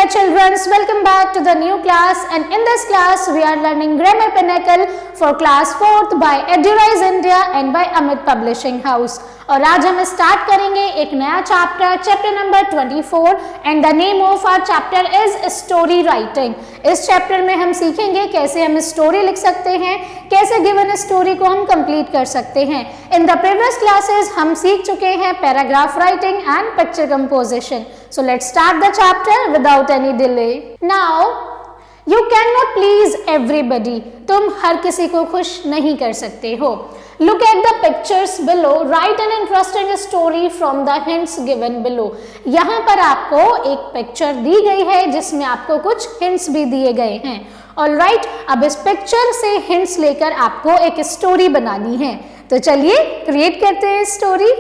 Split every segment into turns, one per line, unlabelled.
children, welcome back to the new class, and in this class we are learning Grammar Pinnacle for class 4th by EduRise India and by Amit Publishing House। और आज हम start करेंगे एक नया chapter number 24 and the name of our chapter is story writing. इस chapter में हम सीखेंगे कैसे हम स्टोरी लिख सकते हैं, कैसे गिवन स्टोरी को हम कंप्लीट कर सकते हैं। इन द प्रीवियस क्लासेस हम सीख चुके हैं paragraph writing and picture composition. So let's start the chapter without any delay. Now you can not please everybody, तुम हर किसी को खुश नहीं कर सकते हो। Look at the pictures below, write an interesting story from the hints given below। यहाँ पर आपको एक पिक्चर दी गई है जिसमें आपको कुछ hints भी दिए गए हैं। ऑलराइट, अब इस पिक्चर से hints लेकर आपको एक स्टोरी बनानी है। तो चलिए क्रिएट करते हैं स्टोरी।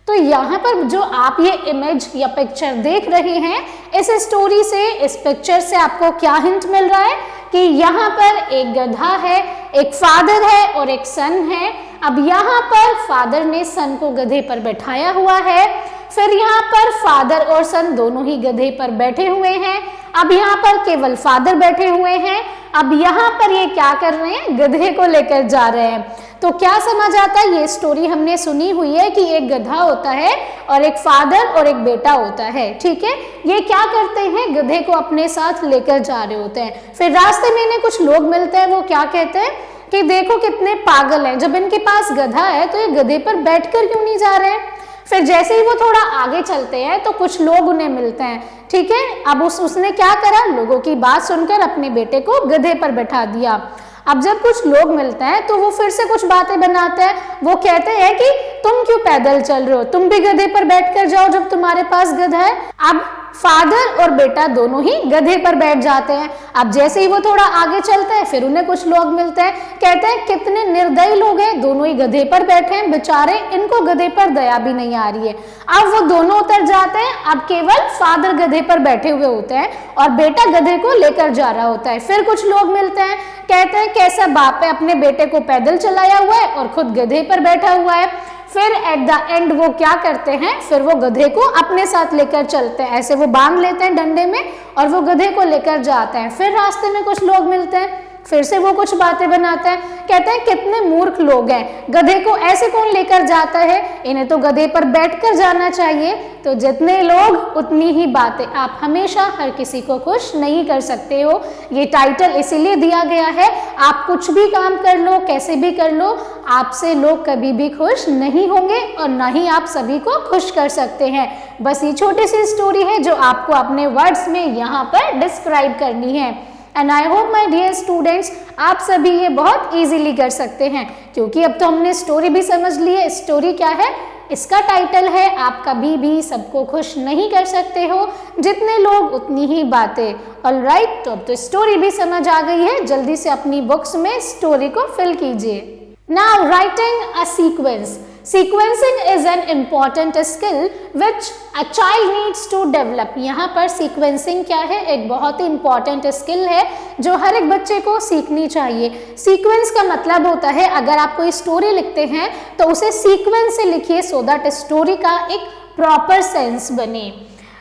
तो यहाँ पर जो आप ये इमेज या पिक्चर देख रहे हैं, इस स्टोरी से, इस पिक्चर से आपको क्या हिंट मिल रहा है कि यहाँ पर एक गधा है, एक फादर है और एक सन है। अब यहाँ पर फादर ने सन को गधे पर बैठाया हुआ है, फिर यहाँ पर फादर और सन दोनों ही गधे पर बैठे हुए हैं। अब यहाँ पर केवल फादर बैठे हुए हैं। अब यहाँ पर ये क्या कर रहे हैं, गधे को लेकर जा रहे हैं। तो क्या समझ आता है, ये स्टोरी हमने सुनी हुई है कि एक गधा होता है और एक फादर और एक बेटा होता है, ठीक है। ये क्या करते हैं, गधे को अपने साथ लेकर जा रहे होते हैं। फिर रास्ते में इन्हें कुछ लोग मिलते हैं, वो क्या कहते हैं कि देखो कितने पागल हैं, जब इनके पास गधा है तो ये गधे पर बैठकर क्यों नहीं जा रहे हैं। फिर जैसे ही वो थोड़ा आगे चलते हैं तो कुछ लोग उन्हें मिलते हैं, ठीक है। अब उसने क्या करा, लोगों की बात सुनकर अपने बेटे को गधे पर बैठा दिया। अब जब कुछ लोग मिलते हैं तो वो फिर से कुछ बातें बनाते हैं। वो कहते हैं कि तुम क्यों पैदल चल रहे हो, तुम भी गधे पर बैठकर जाओ जब तुम्हारे पास गधा है। अब फादर और बेटा दोनों ही गधे पर बैठ जाते हैं। अब जैसे ही वो थोड़ा आगे चलते हैं फिर उन्हें कुछ लोग मिलते हैं, कहते हैं कितने निर्दयी लोग हैं, दोनों ही गधे पर बैठे हैं, बेचारे इनको गधे पर दया भी नहीं आ रही है। अब वो दोनों उतर जाते हैं। अब केवल फादर गधे पर बैठे हुए होते हैं और बेटा गधे को लेकर जा रहा होता है। फिर कुछ लोग मिलते हैं, कहते हैं कैसा बाप है, अपने बेटे को पैदल चलाया हुआ है और खुद गधे पर बैठा हुआ है। फिर एट द एंड वो क्या करते हैं, फिर वो गधे को अपने साथ लेकर चलते हैं, ऐसे वो बांध लेते हैं डंडे में और वो गधे को लेकर जाते हैं। फिर रास्ते में कुछ लोग मिलते हैं, फिर से वो कुछ बातें बनाते हैं, कहते हैं कितने मूर्ख लोग हैं, गधे को ऐसे कौन लेकर जाता है, इन्हें तो गधे पर बैठकर जाना चाहिए। तो जितने लोग उतनी ही बातें, आप हमेशा हर किसी को खुश नहीं कर सकते हो। ये टाइटल इसीलिए दिया गया है, आप कुछ भी काम कर लो, कैसे भी कर लो, आपसे लोग कभी भी खुश नहीं होंगे और ना ही आप सभी को खुश कर सकते हैं। बस ये छोटी सी स्टोरी है जो आपको अपने वर्ड्स में यहाँ पर डिस्क्राइब करनी है। And I hope my dear students, आप सभी ये बहुत इजीली कर सकते हैं, क्योंकि अब तो हमने स्टोरी भी समझ ली है। स्टोरी क्या है, इसका टाइटल है आप कभी भी सबको खुश नहीं कर सकते हो, जितने लोग उतनी ही बातें। ऑलराइट, तो अब तो स्टोरी भी समझ आ गई है, जल्दी से अपनी बुक्स में स्टोरी को फिल कीजिए। Now writing a sequence. Sequencing is an important skill which a child needs to develop। यहाँ पर sequencing क्या है, एक बहुत ही important skill है जो हर एक बच्चे को सीखनी चाहिए। Sequence का मतलब होता है, अगर आप कोई स्टोरी लिखते हैं तो उसे sequence से लिखिए so that स्टोरी का एक proper sense बने।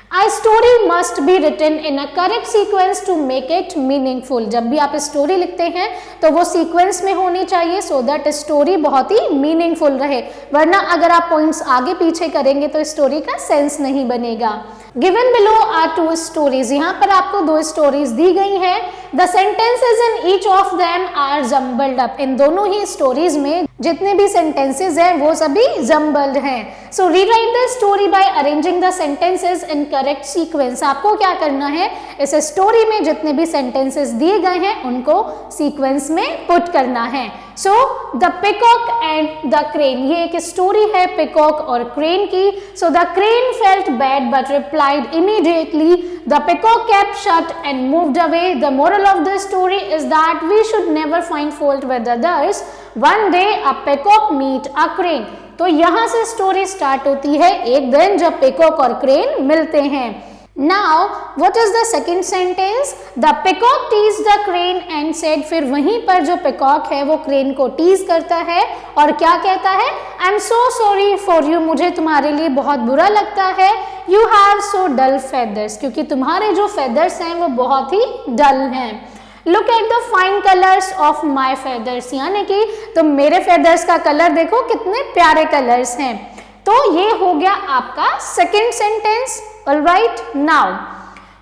A story must be written in a correct sequence to make it meaningful। जब भी आप स्टोरी लिखते हैं तो वो सीक्वेंस में होनी चाहिए so that स्टोरी बहुत ही मीनिंगफुल रहे, वरना अगर आप पॉइंट्स आगे पीछे करेंगे तो स्टोरी का सेंस नहीं बनेगा। Given below are two stories। यहाँ पर आपको दो स्टोरीज दी गई हैं। The sentences in each of them are jumbled up। इन दोनों ही स्टोरीज में जितने भी सेंटेंसेस हैं वो सभी जम्बल्ड हैं। So rewrite the story by arranging the sentences in correct sequence। आपको क्या करना है, इस स्टोरी में जितने भी सेंटेंसेस दिए गए हैं उनको सीक्वेंस में पुट करना है। So the peacock and the crane। ये एक स्टोरी है पिकॉक और क्रेन की। So the crane felt bad but replied immediately। The peacock kept shut and moved away। The moral of the story is that we should never find fault with others। One day a peacock meet a crane। तो यहाँ से story start होती है एक दिन जब peacock और crane मिलते हैं। Now, what is the second sentence? The peacock teased the crane and said, फिर वहीं पर जो peacock है वो crane को tease करता है और क्या कहता है? I'm so sorry for you, मुझे तुम्हारे लिए बहुत बुरा लगता है. You have so dull feathers, क्योंकि तुम्हारे जो feathers हैं वो बहुत ही dull हैं. Look at the fine colors of my feathers, यानी कि तुम मेरे feathers का कलर देखो कितने प्यारे कलर्स हैं. तो ये हो गया आपका second sentence. Alright, now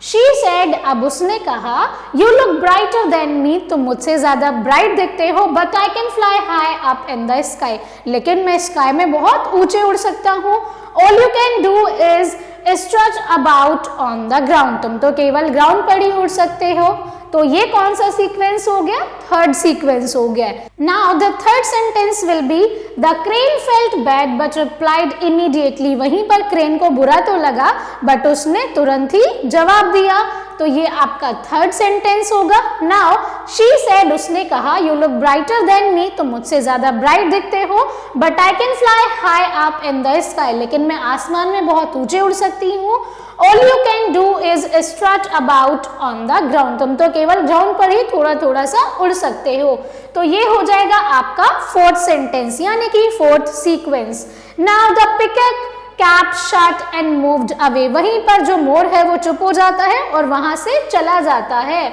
she said, अब उसने कहा, you look brighter than me, तुम मुझसे ज्यादा ब्राइट दिखते हो, but I can fly high up in the sky, लेकिन मैं स्काई में बहुत ऊंचे उड़ सकता हूँ. All you can do is stretch about on the ground, तुम तो केवल ग्राउंड पर ही उड़ सकते हो. तो ये कौन सा सीक्वेंस हो गया? थर्ड सीक्वेंस हो गया. Now the third sentence will be, the crane felt bad but replied immediately, वहीं पर क्रेन को बुरा तो लगा बट उसने तुरंत ही जवाब दिया. तो ये आपका थर्ड सेंटेंस होगा. नाउ शी सेड, उसने कहा, you look brighter than me, तुम मुझसे ज्यादा ब्राइट दिखते हो, but I can fly high up in the sky, लेकिन मैं आसमान में बहुत ऊंचे उड़ सकती हूँ. All you can do is strut about on the ground, तुम तो केवल ग्राउंड पर ही थोड़ा थोड़ा सा उड़ सकते हो. तो ये हो जाएगा आपका फोर्थ सेंटेंस, यानी कि fourth sequence. Now the peacock kept shut and moved away, वहीं पर जो मोर है वो चुप हो जाता है और वहां से चला जाता है.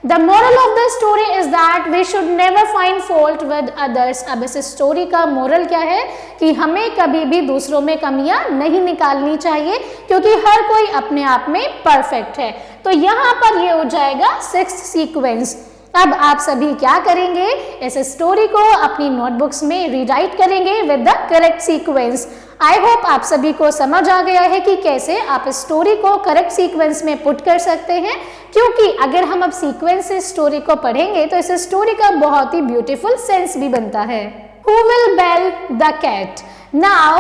The moral of the story is that we should never find fault with others. अब इस स्टोरी का मोरल क्या है कि हमें कभी भी दूसरों में कमियां नहीं निकालनी चाहिए, क्योंकि हर कोई अपने आप में परफेक्ट है. तो यहाँ पर ये हो जाएगा सिक्स्थ सीक्वेंस. अब आप सभी क्या करेंगे? इस स्टोरी को अपनी नोटबुक्स में रीराइट करेंगे with the correct sequence. I hope आप सभी को समझ आ गया है कि कैसे आप स्टोरी को करेक्ट सीक्वेंस में पुट कर सकते हैं, क्योंकि अगर हम अब सीक्वेंस से स्टोरी को पढ़ेंगे तो इस स्टोरी का बहुत ही ब्यूटीफुल सेंस भी बनता है. Who will bell the cat? Now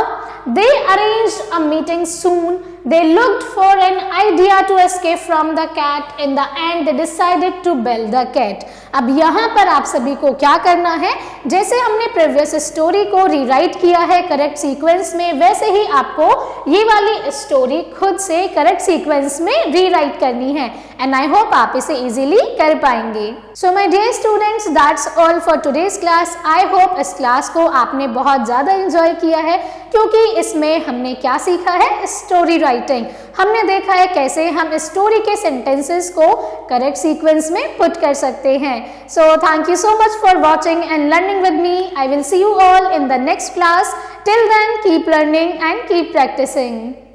they arranged a meeting soon. They looked for an idea to escape from the cat. In the end, they decided to bell the cat. अब यहाँ पर आप सभी को क्या करना है? जैसे हमने प्रीवियस स्टोरी को रीराइट किया है करेक्ट सीक्वेंस में, वैसे ही आपको ये वाली स्टोरी खुद से करेक्ट सीक्वेंस में रीराइट करनी है. एंड आई होप आप इसे इजीली कर पाएंगे. So my dear students, that's all for today's class. I hope इस क्लास को आपने बहुत ज़्यादा एंजॉय किया है, क्योंकि इसमें हमने क्या सीखा है? Story writing. हमने देखा है कैसे हम स्टोरी के सेंटेंसेस को करेक्ट सीक्वेंस में पुट कर सकते हैं. So thank you so much for watching and learning with me. I will see you all in the next class. Till then keep learning and keep practising.